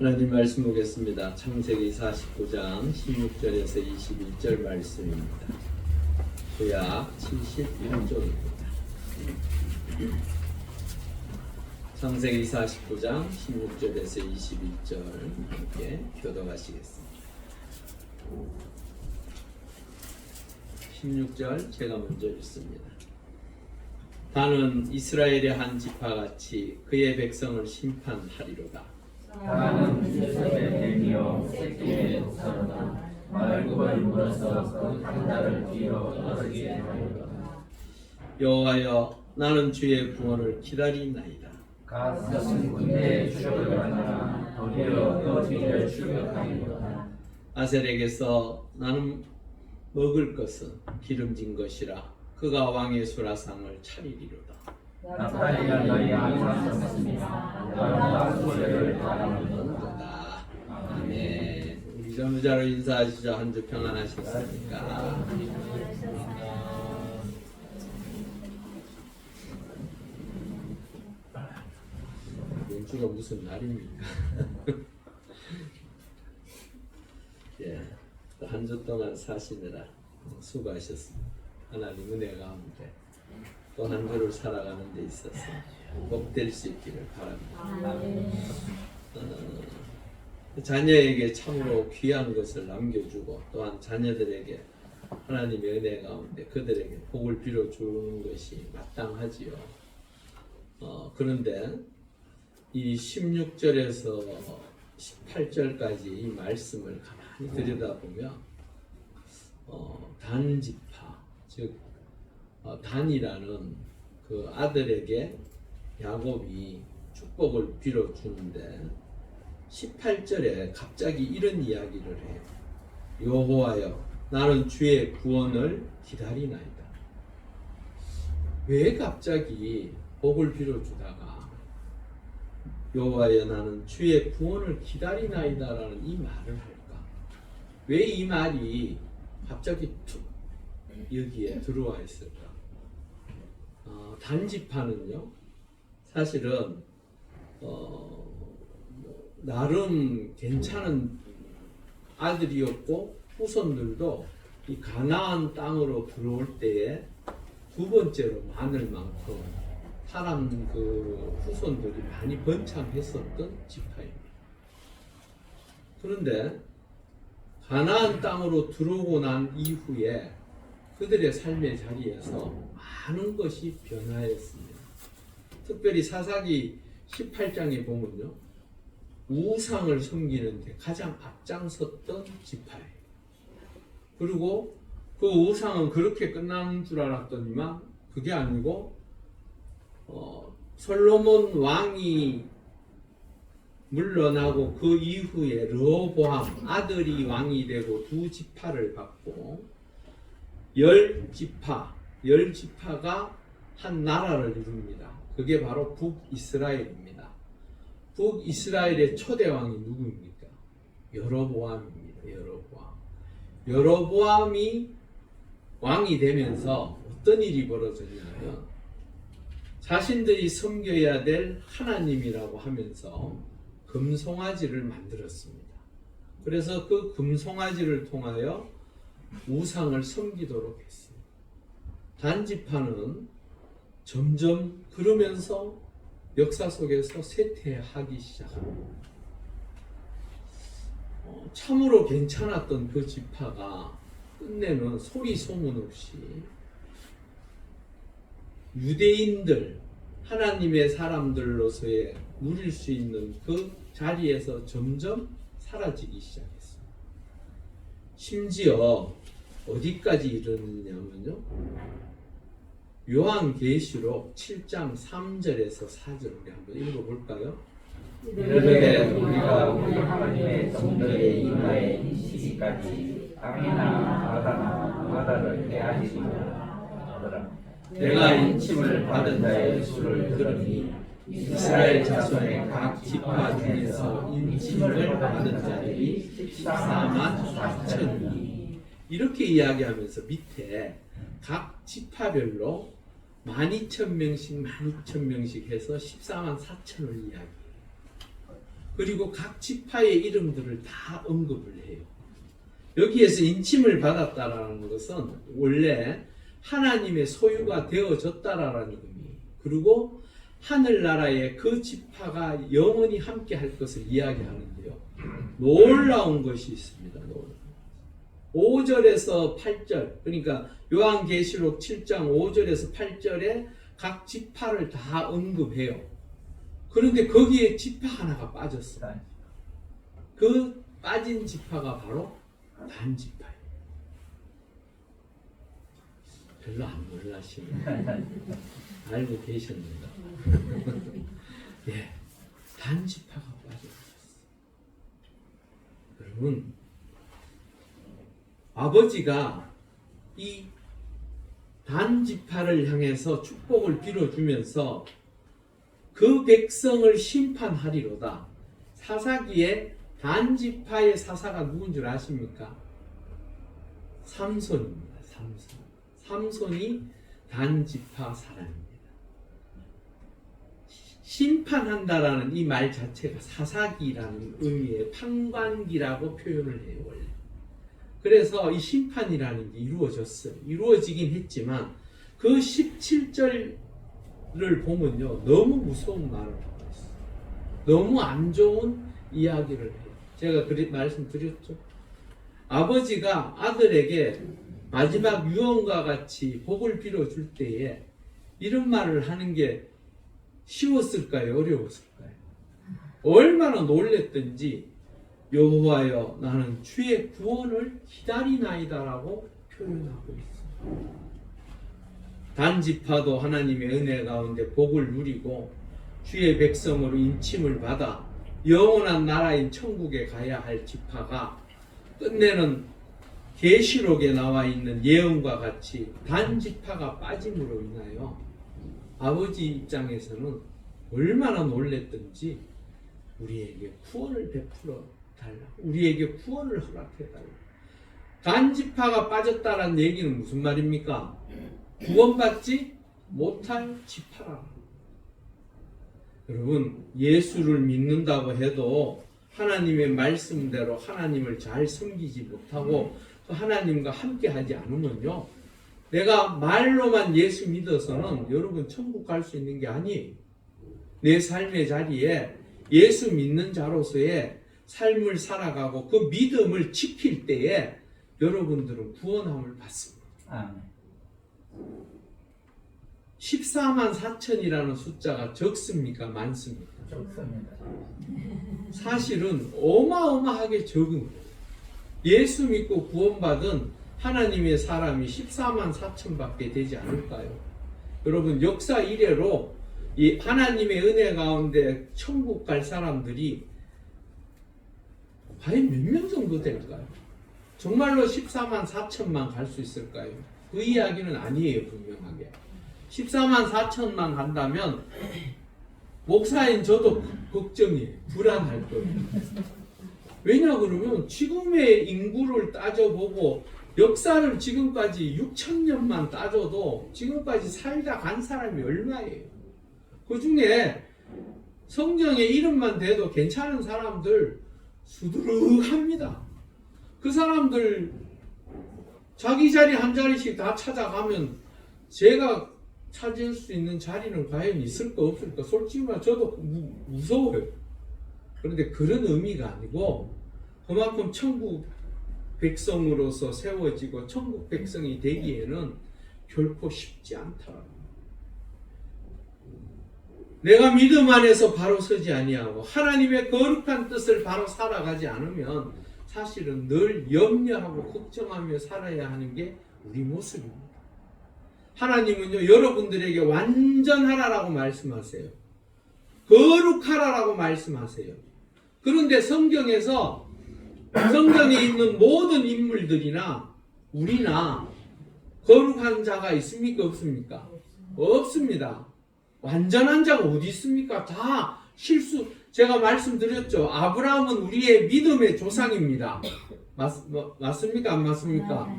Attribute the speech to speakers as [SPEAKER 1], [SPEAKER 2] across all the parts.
[SPEAKER 1] 하나님 말씀 보겠습니다. 창세기 49장 16절에서 21절 말씀입니다. 구약 71쪽입니다. 창세기 49장 16절에서 21절 함께 교독하시겠습니다. 16절 제가 먼저 읽습니다. 다는 이스라엘의 한 지파같이 그의 백성을 심판하리로다.
[SPEAKER 2] 나는 요셉의 뱀이요 새끼의 독사로다. 말굽을 물어서 그 강다를 뒤로 떨어지게 하리로다.
[SPEAKER 1] 여호와여, 나는 주의 구원을 기다리나이다.
[SPEAKER 2] 갓은 군대의 추격을 받으나 도리어 그 뒤를 추격하리로다.
[SPEAKER 1] 아셀에게서 나는 먹을 것은 기름진 것이라 그가 왕의 수라상을 차리리로다.
[SPEAKER 2] 나팔이가 너희 항상 섰습니다. 너는 소리를 바라보는도다.
[SPEAKER 1] 아멘. 우리 전무자로 인사하시죠. 한 주 평안하셨습니까? 이번 주가 무슨 날입니까? 예, 한 주 동안 사시느라 수고하셨습니다. 하나님 은혜 가운데 또 한 주를 살아가는 데 있어서 복될 수 있기를 바랍니다. 자녀에게 참으로 귀한 것을 남겨주고 또한 자녀들에게 하나님의 은혜 가운데 그들에게 복을 빌어주는 것이 마땅하지요. 그런데 이 16절에서 18절까지 이 말씀을 가만히 들여다보면 단지파, 즉 단이라는 그 아들에게 야곱이 축복을 빌어주는데 18절에 갑자기 이런 이야기를 해요. 여호와여, 나는 주의 구원을 기다리나이다. 왜 갑자기 복을 빌어주다가 여호와여, 나는 주의 구원을 기다리나이다 라는 이 말을 할까? 왜 이 말이 갑자기 툭 여기에 들어와 있을까? 단지파는요, 사실은 나름 괜찮은 아들이었고 후손들도 이 가나안 땅으로 들어올 때에 두 번째로 많을 만큼 사람 그 후손들이 많이 번창했었던 지파입니다. 그런데 가나안 땅으로 들어오고 난 이후에 그들의 삶의 자리에서 많은 것이 변화했습니다. 특별히 사사기 18장에 보면요, 우상을 섬기는데 가장 앞장섰던 지파예요. 그리고 그 우상은 그렇게 끝나는 줄 알았더니만 그게 아니고 솔로몬 왕이 물러나고 그 이후에 르호보암 아들이 왕이 되고 두 지파를 받고 10지파가 한 나라를 이룹니다. 그게 바로 북이스라엘입니다. 북이스라엘의 초대왕이 누구입니까? 여로보암입니다. 여로보암이 왕이 되면서 어떤 일이 벌어졌냐면 자신들이 섬겨야 될 하나님이라고 하면서 금송아지를 만들었습니다. 그래서 그 금송아지를 통하여 우상을 섬기도록 했습니다. 단지파는 점점 그러면서 역사 속에서 쇠퇴하기 시작합니다. 참으로 괜찮았던 그 지파가 끝내는 소리 소문 없이 유대인들, 하나님의 사람들로서의 누릴 수 있는 그 자리에서 점점 사라지기 시작했습니다. 심지어 어디까지 이르느냐면요, 요한계시록 7장 3절에서 4절 우리 한번 읽어볼까요?
[SPEAKER 2] 이르되 우리가 우리 하나님의 종들의 이마에 이시기까지 땅이나 바다를 해하시리라. 내가 인침을 받은 자의 수를 들으니 이스라엘 자손의 각 지파 중에서 인침을 받은 자들이 14만 4천이니 이렇게 이야기하면서 밑에 각 지파별로 12,000명씩 해서 14만 4천을 이야기해요.
[SPEAKER 1] 그리고 각 지파의 이름들을 다 언급을 해요. 여기에서 인침을 받았다라는 것은 원래 하나님의 소유가 되어졌다라는 의미, 그리고 하늘나라에 그 지파가 영원히 함께 할 것을 이야기하는데요. 놀라운 것이 있습니다. 5절에서 8절, 그러니까 요한계시록 7장 5절에서 8절에 각 지파를 다 언급해요. 그런데 거기에 지파 하나가 빠졌어요. 그 빠진 지파가 바로 단 지파예요. 별로 안 놀라시네요. 알고 계셨는가? 예, 단 지파가 빠져버렸어요. 여러분, 아버지가 이 단 지파를 향해서 축복을 빌어주면서 그 백성을 심판하리로다. 사사기에 단 지파의 사사가 누군 줄 아십니까? 삼손입니다. 삼손이 단 지파 사람입니다. 심판한다라는 이 말 자체가 사사기라는 의미의 판관기라고 표현을 해요, 원래. 그래서 이 심판이라는 게 이루어졌어요. 이루어지긴 했지만 그 17절을 보면요, 너무 무서운 말을 하고 있어요. 너무 안 좋은 이야기를 해요. 제가 말씀드렸죠. 아버지가 아들에게 마지막 유언과 같이 복을 빌어줄 때에 이런 말을 하는 게 쉬웠을까요? 어려웠을까요? 얼마나 놀랬던지 여호와여 나는 주의 구원을 기다리나이다라고 표현하고 있습니다. 단지파도 하나님의 은혜 가운데 복을 누리고 주의 백성으로 인침을 받아 영원한 나라인 천국에 가야 할 지파가 끝내는 계시록에 나와 있는 예언과 같이 단지파가 빠짐으로 인하여 아버지 입장에서는 얼마나 놀랬던지 우리에게 구원을 베풀어 달라, 우리에게 구원을 허락해 달라. 단지파가 빠졌다는 얘기는 무슨 말입니까? 구원받지 못할 지파라. 여러분, 예수를 믿는다고 해도 하나님의 말씀대로 하나님을 잘 섬기지 못하고 또 하나님과 함께 하지 않으면요, 내가 말로만 예수 믿어서는 여러분 천국 갈 수 있는 게 아니에요. 내 삶의 자리에 예수 믿는 자로서의 삶을 살아가고 그 믿음을 지킬 때에 여러분들은 구원함을 받습니다.
[SPEAKER 2] 아멘.
[SPEAKER 1] 14만 4천이라는 숫자가 적습니까? 많습니까?
[SPEAKER 2] 좋습니다.
[SPEAKER 1] 사실은 어마어마하게 적은 거예요. 예수 믿고 구원받은 하나님의 사람이 14만 4천밖에 되지 않을까요? 여러분, 역사 이래로 이 하나님의 은혜 가운데 천국 갈 사람들이 과연 몇 명 정도 될까요? 정말로 14만 4천만 갈 수 있을까요? 그 이야기는 아니에요, 분명하게. 14만 4천만 간다면 목사인 저도 걱정이에요. 불안할 거예요. 왜냐 그러면 지금의 인구를 따져보고 역사를 지금까지 6천년만 따져도 지금까지 살다 간 사람이 얼마예요? 그 중에 성경에 이름만 대도 괜찮은 사람들 수두룩합니다. 그 사람들 자기 자리 한 자리씩 다 찾아가면 제가 찾을 수 있는 자리는 과연 있을까 없을까? 솔직히 말해 저도 무서워요. 그런데 그런 의미가 아니고 그만큼 천국 백성으로서 세워지고 천국 백성이 되기에는 결코 쉽지 않다. 내가 믿음 안에서 바로 서지 아니하고 하나님의 거룩한 뜻을 바로 살아가지 않으면 사실은 늘 염려하고 걱정하며 살아야 하는 게 우리 모습입니다. 하나님은요, 여러분들에게 완전하라라고 말씀하세요. 거룩하라라고 말씀하세요. 그런데 성경에 있는 모든 인물들이나 우리나 거룩한 자가 있습니까? 없습니까? 없습니다. 완전한 자가 어디 있습니까? 다 실수. 제가 말씀드렸죠. 아브라함은 우리의 믿음의 조상입니다. 맞습니까? 안 맞습니까?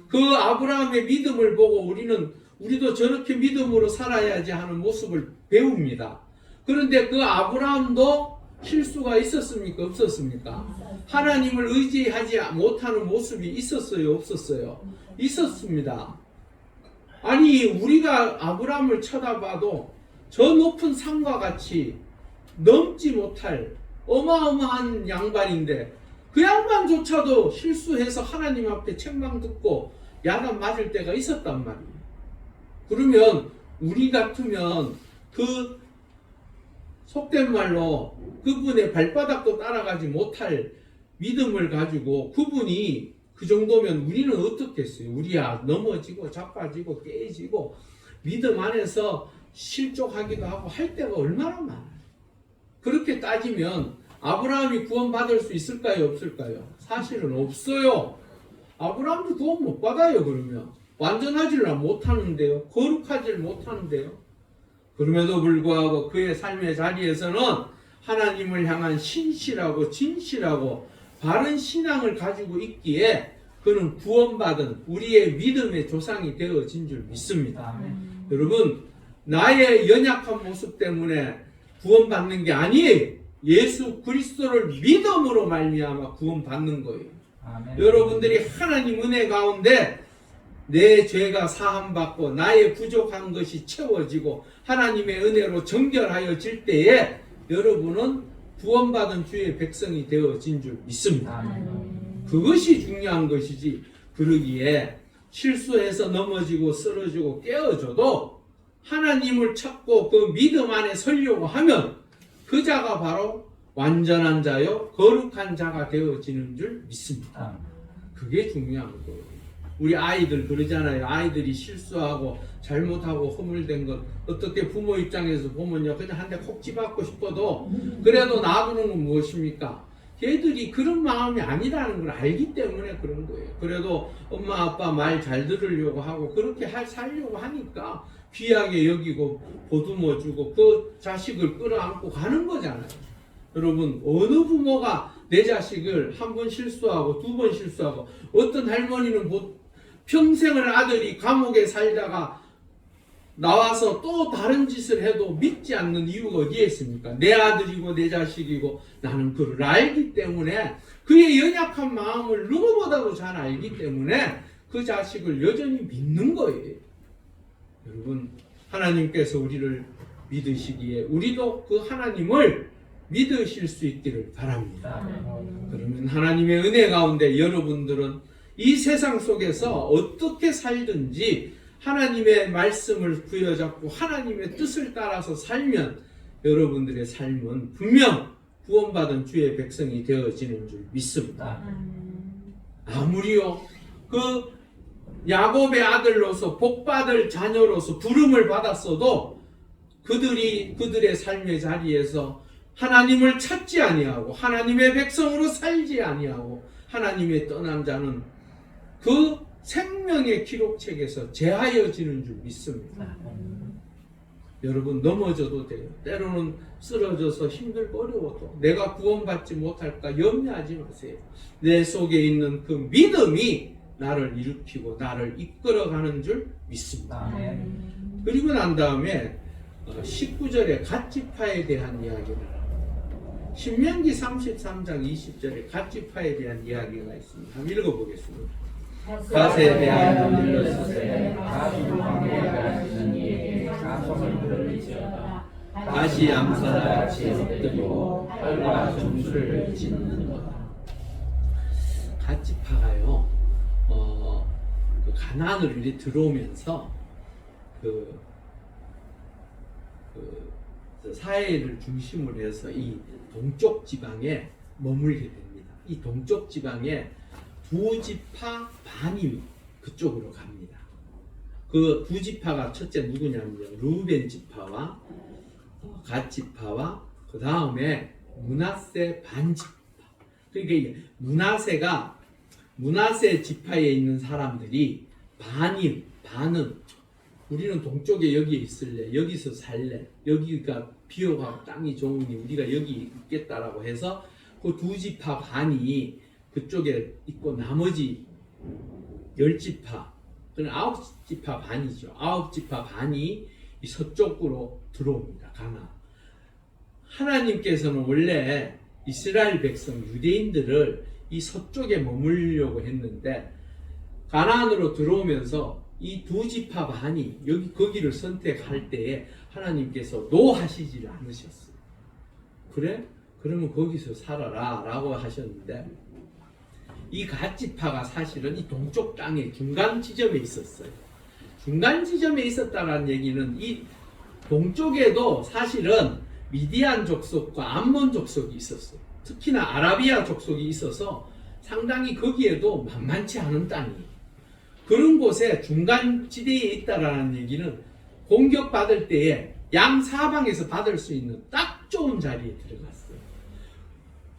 [SPEAKER 1] 그 아브라함의 믿음을 보고 우리도 저렇게 믿음으로 살아야지 하는 모습을 배웁니다. 그런데 그 아브라함도 실수가 있었습니까? 없었습니까? 하나님을 의지하지 못하는 모습이 있었어요? 없었어요? 있었습니다. 아니 우리가 아브라함을 쳐다봐도 저 높은 산과 같이 넘지 못할 어마어마한 양반인데 그 양반조차도 실수해서 하나님 앞에 책망 듣고 야단 맞을 때가 있었단 말이에요. 그러면 우리 같으면 그 속된 말로 그분의 발바닥도 따라가지 못할 믿음을 가지고 그분이 그 정도면 우리는 어떻겠어요? 우리야 넘어지고 자빠지고 깨지고 믿음 안에서 실족하기도 하고 할 때가 얼마나 많아요. 그렇게 따지면 아브라함이 구원받을 수 있을까요? 없을까요? 사실은 없어요. 아브라함도 구원 못 받아요. 그러면 완전하지를 못하는데요. 거룩하지를 못하는데요. 그럼에도 불구하고 그의 삶의 자리에서는 하나님을 향한 신실하고 진실하고 바른 신앙을 가지고 있기에 그는 구원받은 우리의 믿음의 조상이 되어진 줄 믿습니다.
[SPEAKER 2] 아멘.
[SPEAKER 1] 여러분 나의 연약한 모습 때문에 구원받는 게 아니에요. 예수 그리스도를 믿음으로 말미암아 구원받는 거예요.
[SPEAKER 2] 아멘.
[SPEAKER 1] 여러분들이 하나님 은혜 가운데 내 죄가 사함받고 나의 부족한 것이 채워지고 하나님의 은혜로 정결하여질 때에 여러분은 구원받은 주의 백성이 되어진 줄 믿습니다.
[SPEAKER 2] 아멘.
[SPEAKER 1] 그것이 중요한 것이지 그러기에 실수해서 넘어지고 쓰러지고 깨어져도 하나님을 찾고 그 믿음 안에 서려고 하면 그 자가 바로 완전한 자요 거룩한 자가 되어지는 줄 믿습니다.
[SPEAKER 2] 아멘.
[SPEAKER 1] 그게 중요한 거예요. 우리 아이들 그러잖아요. 아이들이 실수하고 잘못하고 허물된 것 어떻게 부모 입장에서 보면요 그냥 한 대 콕 집어받고 싶어도 그래도 놔두는 건 무엇입니까? 걔들이 그런 마음이 아니라는 걸 알기 때문에 그런 거예요. 그래도 엄마 아빠 말 잘 들으려고 하고 그렇게 살려고 하니까 귀하게 여기고 보듬어 주고 그 자식을 끌어안고 가는 거잖아요. 여러분 어느 부모가 내 자식을 한 번 실수하고 두 번 실수하고 어떤 할머니는 평생을 아들이 감옥에 살다가 나와서 또 다른 짓을 해도 믿지 않는 이유가 어디에 있습니까? 내 아들이고 내 자식이고 나는 그를 알기 때문에 그의 연약한 마음을 누구보다도 잘 알기 때문에 그 자식을 여전히 믿는 거예요. 여러분 하나님께서 우리를 믿으시기에 우리도 그 하나님을 믿으실 수 있기를 바랍니다. 그러면 하나님의 은혜 가운데 여러분들은 이 세상 속에서 어떻게 살든지 하나님의 말씀을 부여잡고 하나님의 뜻을 따라서 살면 여러분들의 삶은 분명 구원받은 주의 백성이 되어지는 줄 믿습니다. 아무리요 그 야곱의 아들로서 복받을 자녀로서 부름을 받았어도 그들의 삶의 자리에서 하나님을 찾지 아니하고 하나님의 백성으로 살지 아니하고 하나님의 떠난 자는 그 생명의 기록책에서 제하여지는 줄 믿습니다. 여러분 넘어져도 돼요. 때로는 쓰러져서 힘들고 어려워도 내가 구원받지 못할까 염려하지 마세요. 내 속에 있는 그 믿음이 나를 일으키고 나를 이끌어가는 줄 믿습니다.
[SPEAKER 2] 아멘.
[SPEAKER 1] 그리고 난 다음에 19절에 갓지파에 대한 이야기를 신명기 33장 20절에 갓지파에 대한 이야기가 있습니다. 한번 읽어보겠습니다. 갓에 대하여 들렸으되 갓이 광야에 가시는 이에게 가성을 들을지어다. 갓이 암사같이 엎드리고 털과 점수를 짓는다. 갓지파가요 그 가나안을 이렇게 들어오면서 그 사해를 중심으로 해서 이 동쪽 지방에 머물게 됩니다. 이 동쪽 지방에 두 지파 반이 그쪽으로 갑니다. 그 두 지파가 첫째 누구냐면요. 루벤 지파와 갓 지파와 그 다음에 므낫세 반 지파. 그러니까 므낫세 지파에 있는 사람들이 반은 우리는 동쪽에 여기에 있을래, 여기서 살래, 여기가 비옥하고 땅이 좋으니 우리가 여기 있겠다라고 해서 그 두 지파 반이 그쪽에 있고 나머지 10지파, 그는 9지파 반이죠. 9지파 반이 서쪽으로 들어옵니다. 가나. 하나님께서는 원래 이스라엘 백성 유대인들을 이 서쪽에 머물려고 했는데 가나안으로 들어오면서 이 두 지파 반이 거기를 선택할 때에 하나님께서 노하시지를 않으셨어요. 그래? 그러면 거기서 살아라 라고 하셨는데 이 갓지파가 사실은 이 동쪽 땅의 중간 지점에 있었어요. 중간 지점에 있었다는 얘기는 이 동쪽에도 사실은 미디안 족속과 암몬 족속이 있었어요. 특히나 아라비아 족속이 있어서 상당히 거기에도 만만치 않은 땅이에요. 그런 곳에 중간 지대에 있다라는 얘기는 공격받을 때에 양사방에서 받을 수 있는 딱 좋은 자리에 들어갔어요.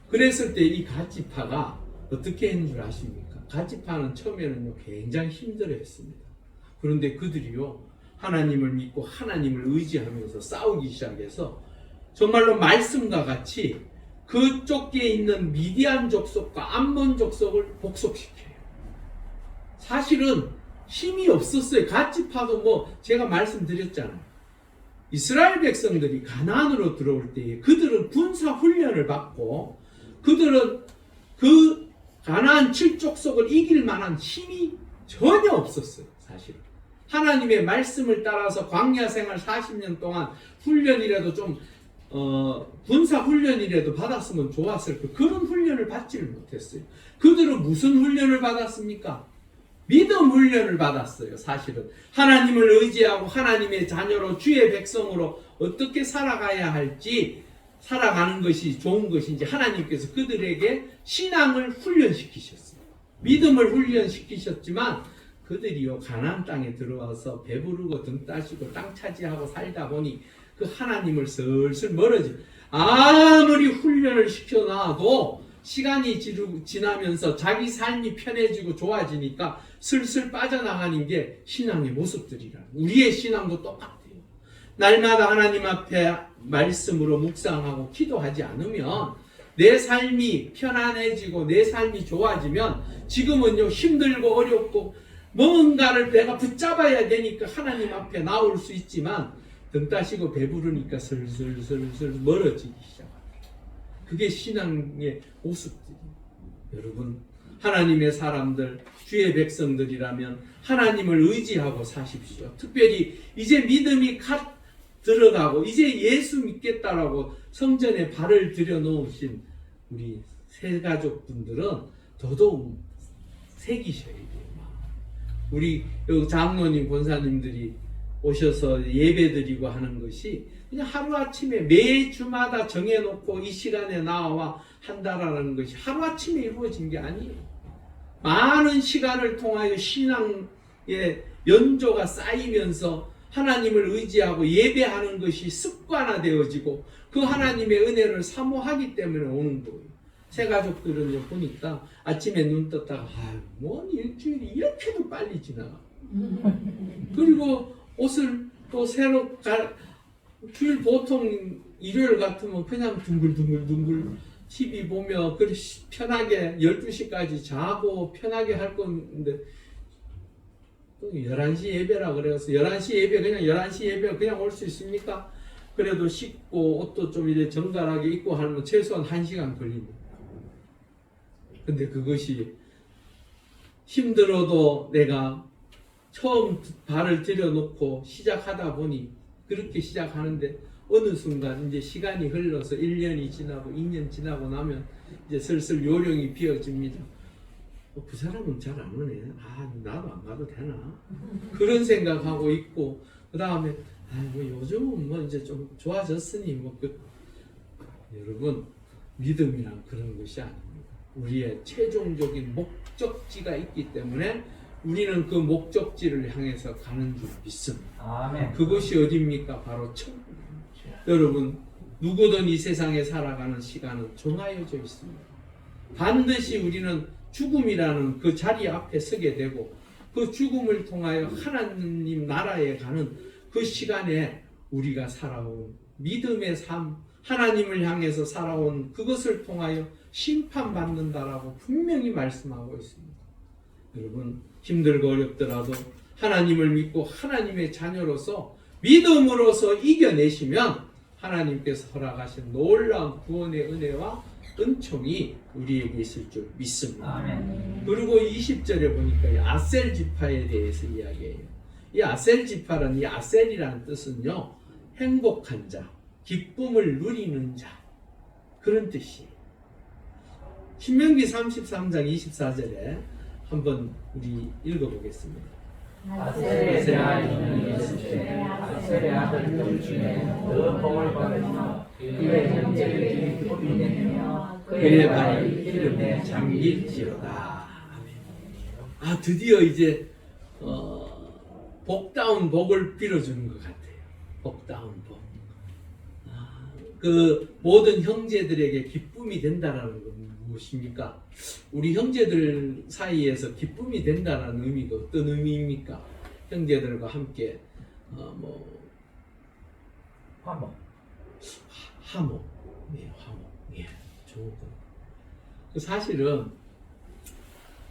[SPEAKER 1] 그랬을 때 이 갓지파가 어떻게 했는 줄 아십니까? 갓지파는 처음에는 굉장히 힘들어했습니다. 그런데 그들이요 하나님을 믿고 하나님을 의지하면서 싸우기 시작해서 정말로 말씀과 같이 그쪽에 있는 미디안 족속과 암몬 족속을 복속시켜요. 사실은 힘이 없었어요. 갓지파도 뭐 제가 말씀드렸잖아요. 이스라엘 백성들이 가나안으로 들어올 때에 그들은 군사 훈련을 받고 그들은 그 가나안 7족속을 이길 만한 힘이 전혀 없었어요. 사실은 하나님의 말씀을 따라서 광야 생활 40년 동안 훈련이라도 좀 군사 훈련이라도 받았으면 좋았을 거 그런 훈련을 받지를 못했어요. 그들은 무슨 훈련을 받았습니까? 믿음 훈련을 받았어요. 사실은 하나님을 의지하고 하나님의 자녀로 주의 백성으로 어떻게 살아가야 할지 살아가는 것이 좋은 것인지 하나님께서 그들에게 신앙을 훈련시키셨어요. 믿음을 훈련시키셨지만 그들이요 가나안 땅에 들어와서 배부르고 등 따시고 땅 차지하고 살다 보니 그 하나님을 슬슬 멀어지. 아무리 훈련을 시켜놔도 시간이 지나면서 자기 삶이 편해지고 좋아지니까 슬슬 빠져나가는 게 신앙의 모습들이라. 우리의 신앙도 똑같아요. 날마다 하나님 앞에 말씀으로 묵상하고 기도하지 않으면 내 삶이 편안해지고 내 삶이 좋아지면 지금은요 힘들고 어렵고 뭔가를 내가 붙잡아야 되니까 하나님 앞에 나올 수 있지만 등 따시고 배부르니까 슬슬 멀어지기 시작합니다. 그게 신앙의 모습들이에요. 여러분 하나님의 사람들 주의 백성들이라면 하나님을 의지하고 사십시오. 특별히 이제 믿음이 갓 들어가고 이제 예수 믿겠다라고 성전에 발을 들여놓으신 우리 새가족분들은 더더욱 새기셔야 돼요. 우리 장로님 권사님들이 오셔서 예배드리고 하는 것이 그냥 하루아침에 매주마다 정해놓고 이 시간에 나와 한다라는 것이 하루아침에 이루어진 게 아니에요. 많은 시간을 통하여 신앙의 연조가 쌓이면서 하나님을 의지하고 예배하는 것이 습관화되어지고 그 하나님의 은혜를 사모하기 때문에 오는 거예요. 새가족들은 보니까 아침에 눈 떴다가 뭔 일주일이 이렇게도 빨리 지나가. 그리고 옷을 또 새로 주일 보통 일요일 같으면 그냥 둥글둥글 TV 보며 편하게 12시까지 자고 편하게 할 건데 또 11시 예배라 그래서 11시 예배 그냥 11시 예배 그냥 올 수 있습니까? 그래도 씻고 옷도 좀 이제 정갈하게 입고 하면 최소한 1시간 걸립니다. 근데 그것이 힘들어도 내가 처음 발을 들여놓고 시작하다 보니 그렇게 시작하는데 어느 순간 이제 시간이 흘러서 1년이 지나고 2년 지나고 나면 이제 슬슬 요령이 비어집니다. 그 사람은 잘 안 오네. 나도 안 가도 되나? 그런 생각하고 있고 그 다음에 뭐 요즘은 뭐 이제 좀 좋아졌으니 여러분 믿음이란 그런 것이 아닙니다. 우리의 최종적인 목적지가 있기 때문에 우리는 그 목적지를 향해서 가는 줄 믿습니다.
[SPEAKER 2] 아멘.
[SPEAKER 1] 그것이 어디입니까? 바로 천국입니다. 여러분 누구든 이 세상에 살아가는 시간은 정하여져 있습니다. 반드시 우리는 죽음이라는 그 자리 앞에 서게 되고 그 죽음을 통하여 하나님 나라에 가는 그 시간에 우리가 살아온 믿음의 삶, 하나님을 향해서 살아온 그것을 통하여 심판받는다라고 분명히 말씀하고 있습니다. 여러분 힘들고 어렵더라도 하나님을 믿고 하나님의 자녀로서 믿음으로서 이겨내시면 하나님께서 허락하신 놀라운 구원의 은혜와 은총이 우리에게 있을 줄 믿습니다.
[SPEAKER 2] 아멘.
[SPEAKER 1] 그리고 20절에 보니까 이 아셀 지파에 대해서 이야기해요. 이 아셀 지파는 이 아셀이라는 뜻은요, 행복한 자, 기쁨을 누리는 자, 그런 뜻이에요. 신명기 33장 24절에 한번 우리 읽어보겠습니다.
[SPEAKER 2] 아셀의 아이는 예수께 아셀의 아들들 중에 더 복을 받으며 그의 형제들이 기쁨이 되며
[SPEAKER 1] 그의 발이 기름에 잠길지어다. 아, 드디어 이제 복다운 복을 빌어주는 것 같아요. 복다운 복. 그 모든 형제들에게 기쁨이 된다라는 건 무엇입니까? 우리 형제들 사이에서 기쁨이 된다는 의미가 어떤 의미입니까? 형제들과 함께
[SPEAKER 2] 화목.
[SPEAKER 1] 화목, 네, 화목, 예, 좋은 거. 사실은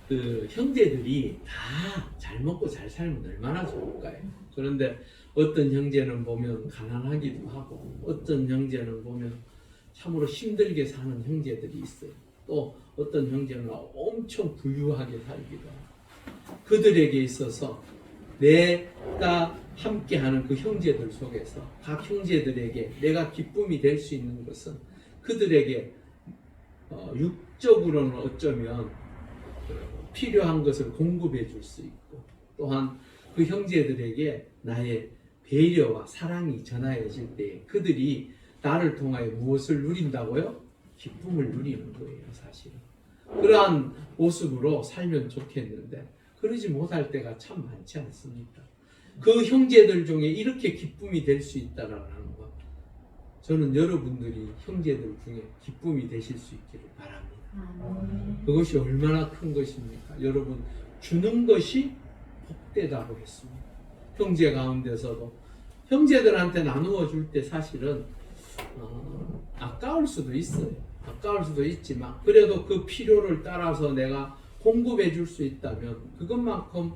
[SPEAKER 1] 그 형제들이 다 잘 먹고 잘 살면 얼마나 좋을까요? 그런데 어떤 형제는 보면 가난하기도 하고, 어떤 형제는 보면 참으로 힘들게 사는 형제들이 있어요. 또 어떤 형제는 엄청 부유하게 살기도 하고. 그들에게 있어서 내가 함께하는 그 형제들 속에서 각 형제들에게 내가 기쁨이 될 수 있는 것은 그들에게 육적으로는 어쩌면 필요한 것을 공급해 줄 수 있고, 또한 그 형제들에게 나의 배려와 사랑이 전하여질 때 그들이 나를 통하여 무엇을 누린다고요? 기쁨을 누리는 거예요, 사실은. 그러한 모습으로 살면 좋겠는데 그러지 못할 때가 참 많지 않습니까? 그 형제들 중에 이렇게 기쁨이 될 수 있다라는 것, 저는 여러분들이 형제들 중에 기쁨이 되실 수 있기를 바랍니다. 그것이 얼마나 큰 것입니까? 여러분, 주는 것이 복되다고 했습니다. 형제 가운데서도 형제들한테 나누어 줄 때 사실은 아까울 수도 있어요. 아까울 수도 있지만 그래도 그 필요를 따라서 내가 공급해 줄 수 있다면 그것만큼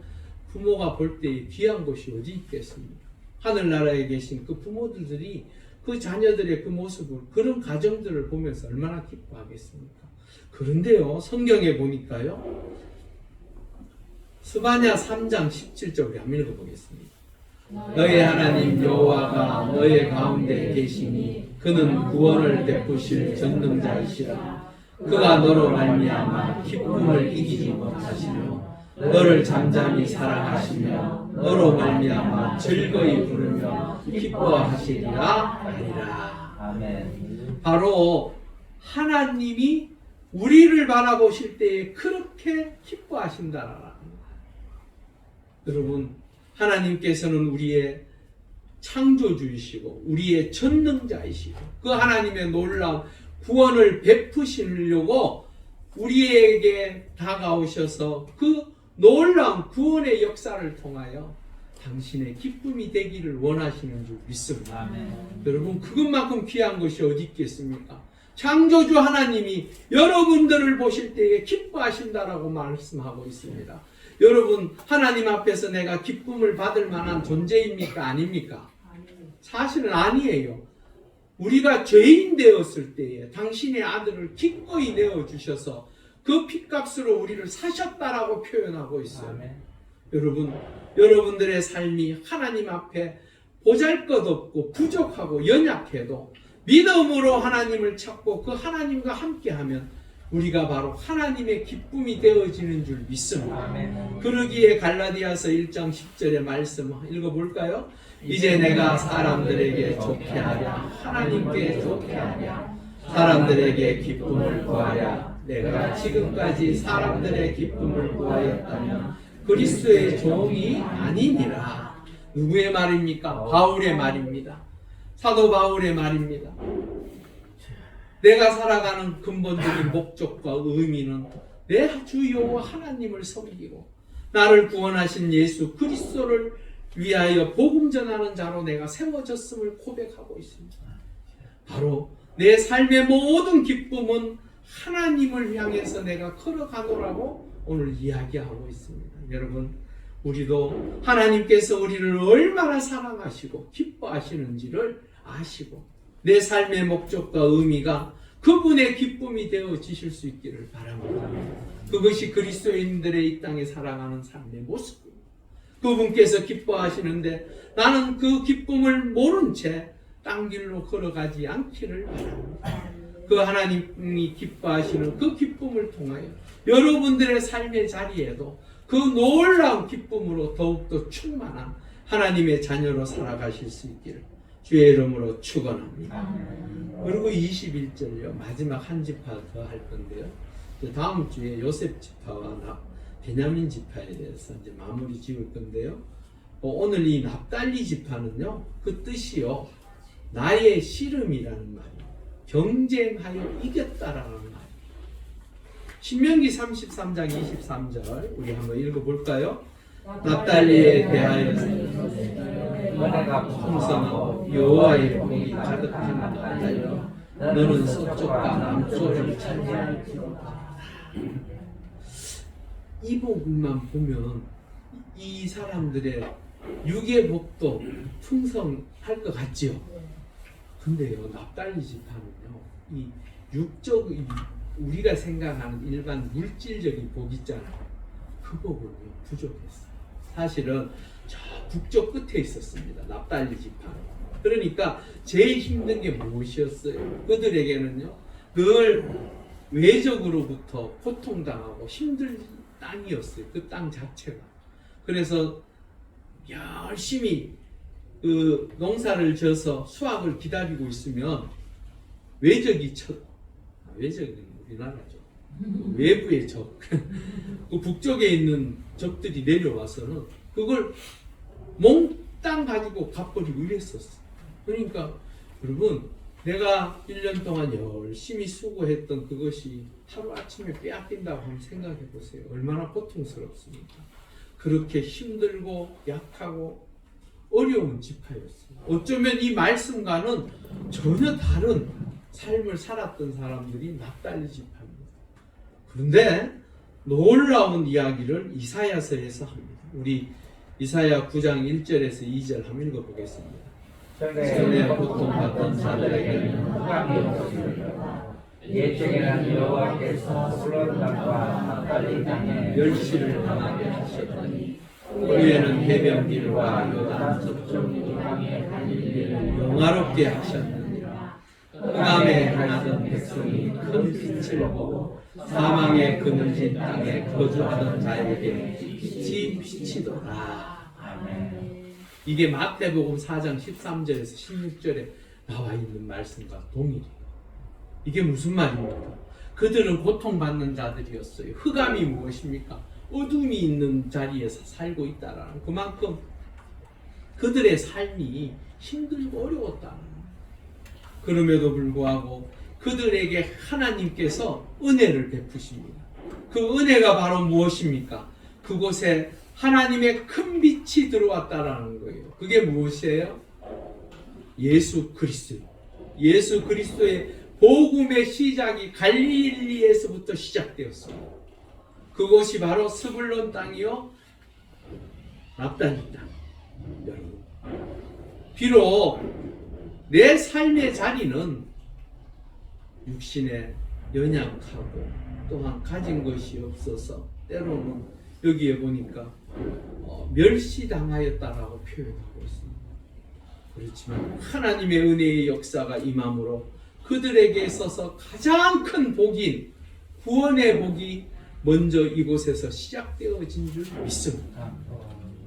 [SPEAKER 1] 부모가 볼 때 귀한 것이 어디 있겠습니까? 하늘나라에 계신 그 부모들이 그 자녀들의 그 모습을, 그런 가정들을 보면서 얼마나 기뻐하겠습니까? 그런데요, 성경에 보니까요, 스바냐 3장 17절 우리 한번 읽어보겠습니다. 너의 하나님 여호와가 너의 가운데 계시니 그는 구원을 베푸실 전능자이시라. 그가 너로 말미암아 기쁨을 이기지 못하시며 너를 잠잠히 사랑하시며 너로 말미암아 즐거이 부르며 기뻐하시리라 하리라.
[SPEAKER 2] 아멘.
[SPEAKER 1] 바로 하나님이 우리를 바라보실 때에 그렇게 기뻐하신다라는 거예요. 여러분, 하나님께서는 우리의 창조주이시고 우리의 전능자이시고 그 하나님의 놀라운 구원을 베푸시려고 우리에게 다가오셔서 그 놀라운 구원의 역사를 통하여 당신의 기쁨이 되기를 원하시는 줄 믿습니다.
[SPEAKER 2] 아멘.
[SPEAKER 1] 여러분, 그것만큼 귀한 것이 어디 있겠습니까? 창조주 하나님이 여러분들을 보실 때에 기뻐하신다라고 말씀하고 있습니다. 여러분, 하나님 앞에서 내가 기쁨을 받을 만한 존재입니까? 아닙니까? 사실은 아니에요. 우리가 죄인 되었을 때에 당신의 아들을 기꺼이 내어주셔서 그 핏값으로 우리를 사셨다라고 표현하고 있어요.
[SPEAKER 2] 아멘.
[SPEAKER 1] 여러분, 여러분들의 삶이 하나님 앞에 보잘것없고 부족하고 연약해도 믿음으로 하나님을 찾고 그 하나님과 함께하면 우리가 바로 하나님의 기쁨이 되어지는 줄 믿습니다.
[SPEAKER 2] 아멘.
[SPEAKER 1] 그러기에 갈라디아서 1장 10절의 말씀 읽어볼까요? 이제 내가 사람들에게 좋게 하랴 하나님께 좋게 하랴 사람들에게 기쁨을 구하랴. 내가 지금까지 사람들의 기쁨을 구하였다면 그리스도의 종이 아니니라. 누구의 말입니까? 바울의 말입니다. 사도 바울의 말입니다. 내가 살아가는 근본적인 목적과 의미는 내 주 여호와 하나님을 섬기고 나를 구원하신 예수 그리스도를 위하여 복음 전하는 자로 내가 세워졌음을 고백하고 있습니다. 바로 내 삶의 모든 기쁨은 하나님을 향해서 내가 걸어가노라고 오늘 이야기하고 있습니다. 여러분, 우리도 하나님께서 우리를 얼마나 사랑하시고 기뻐하시는지를 아시고 내 삶의 목적과 의미가 그분의 기쁨이 되어지실 수 있기를 바랍니다. 그것이 그리스도인들의 이 땅에 살아가는 삶의 모습입니다. 그분께서 기뻐하시는데 나는 그 기쁨을 모른 채 딴 길로 걸어가지 않기를 바랍니다. 그 하나님이 기뻐하시는 그 기쁨을 통하여 여러분들의 삶의 자리에도 그 놀라운 기쁨으로 더욱더 충만한 하나님의 자녀로 살아가실 수 있기를 주의 이름으로 축원합니다. 그리고 21절요. 마지막 한 지파 더 할 건데요. 다음 주에 요셉 지파와 베냐민 지파에 대해서 이제 마무리 지을 건데요. 오늘 이 납달리 지파는요. 그 뜻이요. 나의 씨름이라는 말이에요. 경쟁하여 이겼다라는 말이에요. 신명기 33장 23절 우리 한번 읽어볼까요? 납달리에 대하여서
[SPEAKER 2] 은혜가
[SPEAKER 1] 풍성하고 여호와의 복이 가득한 납달리여 너는 서쪽과 남쪽을 차지할지로다. 이 부분만 보면 이 사람들의 육의 복도 풍성할 것 같지요. 근데요, 납달리 지파는요, 이 육적, 우리가 생각하는 일반 물질적인 복 있잖아요. 그 복은요, 부족했어요. 사실은 저 북쪽 끝에 있었습니다. 납달리 지파는. 그러니까 제일 힘든 게 무엇이었어요? 그들에게는요, 늘 외적으로부터 고통당하고 힘든 땅이었어요. 그 땅 자체가. 그래서 열심히 그 농사를 져서 수확을 기다리고 있으면 외적이 외적은 우리나라죠. 외부의 적, 그 북쪽에 있는 적들이 내려와서는 그걸 몽땅 가지고 갚아버리고 이랬었어. 그러니까 여러분, 내가 1년 동안 열심히 수고했던 그것이 하루아침에 빼앗긴다고 한번 생각해 보세요. 얼마나 고통스럽습니까? 그렇게 힘들고 약하고 어려운 지파였어요. 어쩌면 이 말씀과는 전혀 다른 삶을 살았던 사람들이 납달리 지파입니다. 그런데 놀라운 이야기를 이사야서에서 합니다. 우리 이사야 9장 1절에서 2절 한번 읽어보겠습니다.
[SPEAKER 2] 전에 고통받던 자들에게는 흑암이 없으리라. 옛적에는 여호와께서 훌런 땅과 납달리 땅에 멸시를 당하게 하셨더니 후에는 해변길과 요단 서쪽 땅에 갈릴리를
[SPEAKER 1] 영화롭게 하셨느니라. 흑암에 행하던 백성이 큰 빛을 보고 사망의 그늘진 땅에 거주하던 자에게 빛이 비치더라. 아멘. 이게 마태복음 4장 13절에서 16절에 나와 있는 말씀과 동일해요. 이게 무슨 말입니까? 그들은 고통받는 자들이었어요. 흑암이 무엇입니까? 어둠이 있는 자리에서 살고 있다라는, 그만큼 그들의 삶이 힘들고 어려웠다는 거예요. 그럼에도 불구하고 그들에게 하나님께서 은혜를 베푸십니다. 그 은혜가 바로 무엇입니까? 그곳에 하나님의 큰 빛이 들어왔다라는 거예요. 그게 무엇이에요? 예수 그리스도. 예수 그리스도의 복음의 시작이 갈릴리에서부터 시작되었습니다. 그곳이 바로 스불론 땅이요, 납달리 땅. 여러분, 비록 내 삶의 자리는 육신에 연약하고 또한 가진 것이 없어서 때로는 여기에 보니까 멸시당하였다라고 표현하고 있습니다. 그렇지만 하나님의 은혜의 역사가 임함으로 그들에게 있어서 가장 큰 복인 구원의 복이 먼저 이곳에서 시작되어진 줄 믿습니다.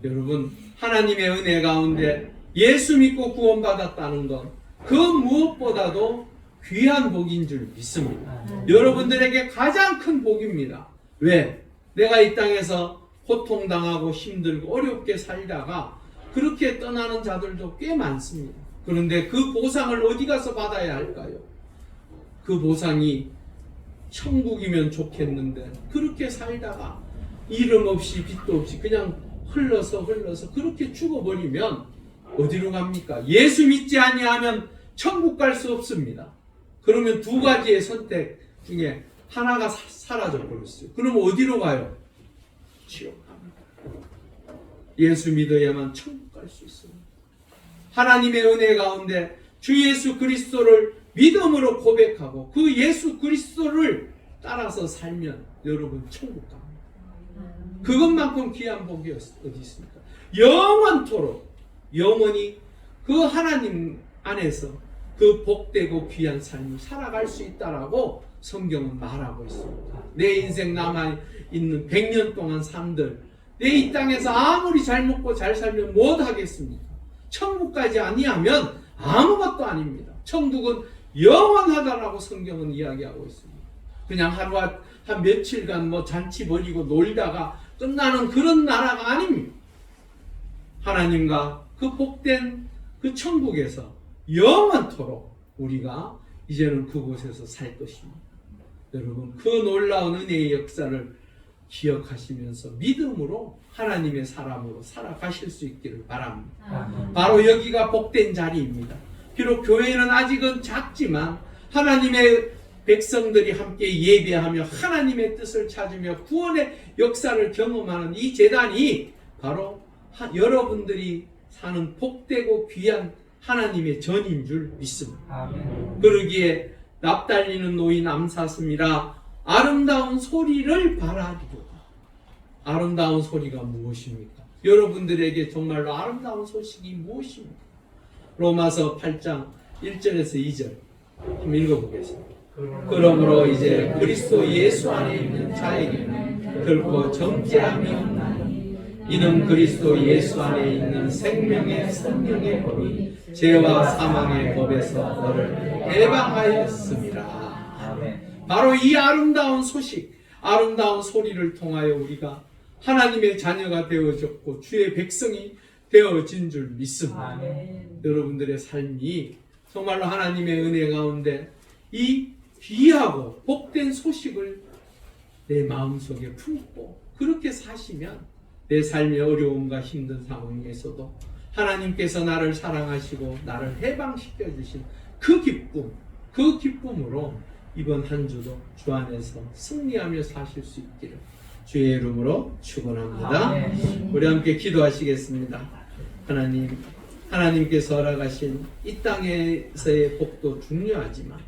[SPEAKER 1] 여러분, 하나님의 은혜 가운데 예수 믿고 구원받았다는 것, 그 무엇보다도 귀한 복인 줄 믿습니다. 여러분들에게 가장 큰 복입니다. 왜? 내가 이 땅에서 고통당하고 힘들고 어렵게 살다가 그렇게 떠나는 자들도 꽤 많습니다. 그런데 그 보상을 어디 가서 받아야 할까요? 그 보상이 천국이면 좋겠는데 그렇게 살다가 이름 없이 빚도 없이 그냥 흘러서 그렇게 죽어버리면 어디로 갑니까? 예수 믿지 아니하면 천국 갈 수 없습니다. 그러면 두 가지의 선택 중에 하나가 사라져 버렸어요. 그럼 어디로 가요? 지옥 갑니다. 예수 믿어야만 천국 갈 수 있습니다. 하나님의 은혜 가운데 주 예수 그리스도를 믿음으로 고백하고 그 예수 그리스도를 따라서 살면 여러분 천국 갑니다. 그것만큼 귀한 복이 어디 있습니까? 영원토록 영원히 그 하나님 안에서 그 복되고 귀한 삶을 살아갈 수 있다라고 성경은 말하고 있습니다. 내 인생 남아있는 100년 동안 삶들 내 이 땅에서 아무리 잘 먹고 잘 살면 못하겠습니까? 천국까지 아니하면 아무것도 아닙니다. 천국은 영원하다라고 성경은 이야기하고 있습니다. 그냥 하루 한 며칠간 뭐 잔치 벌이고 놀다가 끝나는 그런 나라가 아닙니다. 하나님과 그 복된 그 천국에서 영원토록 우리가 이제는 그곳에서 살 것입니다. 여러분 그 놀라운 은혜의 역사를 기억하시면서 믿음으로 하나님의 사람으로 살아가실 수 있기를 바랍니다. 바로 여기가 복된 자리입니다. 비록 교회는 아직은 작지만 하나님의 백성들이 함께 예배하며 하나님의 뜻을 찾으며 구원의 역사를 경험하는 이 제단이 바로 여러분들이 사는 복되고 귀한 하나님의 전인 줄 믿습니다.
[SPEAKER 2] 아멘.
[SPEAKER 1] 그러기에 납달리는 노인 암사슴이라 아름다운 소리를 바라리로다. 아름다운 소리가 무엇입니까? 여러분들에게 정말로 아름다운 소식이 무엇입니까? 로마서 8장 1절에서 2절 한번 읽어보겠습니다. 그러므로 이제 그리스도 예수 안에 있는 자에게는 결코 정죄함이 없나니 이는 그리스도 예수 안에 있는 생명의 성령의 법이 죄와 사망의 법에서 너를 해방하였습니다.
[SPEAKER 2] 아멘.
[SPEAKER 1] 바로 이 아름다운 소식, 아름다운 소리를 통하여 우리가 하나님의 자녀가 되어졌고 주의 백성이 되어진 줄 믿습니다.
[SPEAKER 2] 아멘.
[SPEAKER 1] 여러분들의 삶이 정말로 하나님의 은혜 가운데 이 귀하고 복된 소식을 내 마음속에 품고 그렇게 사시면 내 삶의 어려움과 힘든 상황에서도 하나님께서 나를 사랑하시고 나를 해방시켜 주신 그 기쁨, 그 기쁨으로 이번 한 주도 주 안에서 승리하며 사실 수 있기를 주의 이름으로 축원합니다.
[SPEAKER 2] 아멘.
[SPEAKER 1] 우리 함께 기도하시겠습니다. 하나님께서 허락하신 이 땅에서의 복도 중요하지만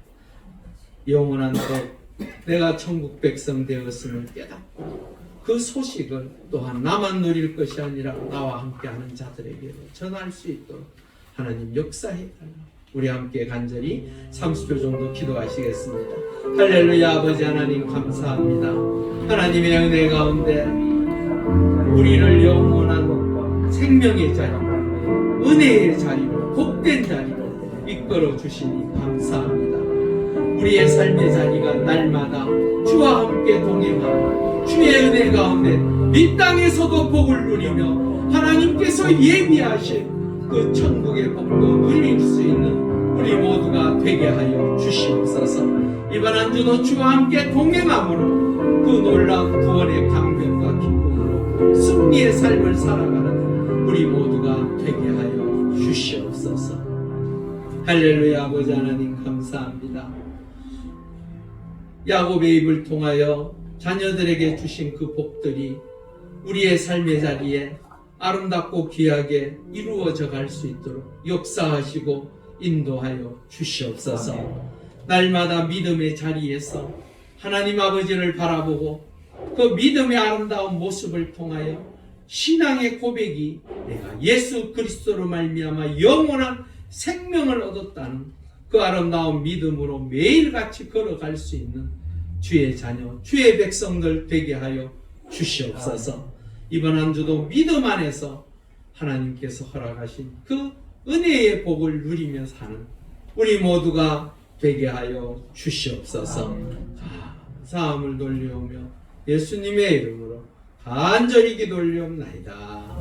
[SPEAKER 1] 영원한 복, 내가 천국 백성 되었음을 깨닫고 그 소식을 또한 나만 누릴 것이 아니라 나와 함께하는 자들에게 전할 수 있도록 하나님 역사해달라. 우리 함께 간절히 30초 정도 기도하시겠습니다. 할렐루야. 아버지 하나님 감사합니다. 하나님의 은혜 가운데 우리를 영원한 생명의 자리로, 은혜의 자리로, 복된 자리로 이끌어 주시니 감사합니다. 우리의 삶의 자리가 날마다 주와 함께 동행하고 주의 은혜 가운데 이 땅에서도 복을 누리며 하나님께서 예비하신 그 천국의 복도 누릴 수 있는 우리 모두가 되게 하여 주시옵소서. 이번 한 주도 주와 함께 동행함으로 그 놀라운 구원의 감격과 기쁨으로 승리의 삶을 살아가는 우리 모두가 되게 하여 주시옵소서. 할렐루야. 아버지 하나님 감사합니다. 야곱의 입을 통하여 자녀들에게 주신 그 복들이 우리의 삶의 자리에 아름답고 귀하게 이루어져 갈 수 있도록 역사하시고 인도하여 주시옵소서. 날마다 믿음의 자리에서 하나님 아버지를 바라보고 그 믿음의 아름다운 모습을 통하여 신앙의 고백이 내가 예수 그리스도로 말미암아 영원한 생명을 얻었다는 그 아름다운 믿음으로 매일같이 걸어갈 수 있는 주의 자녀, 주의 백성들 되게 하여 주시옵소서. 이번 한 주도 믿음 안에서 하나님께서 허락하신 그 은혜의 복을 누리며 사는 우리 모두가 되게 하여 주시옵소서. 감사함을 돌려오며 예수님의 이름으로 간절히 기도 올리옵나이다.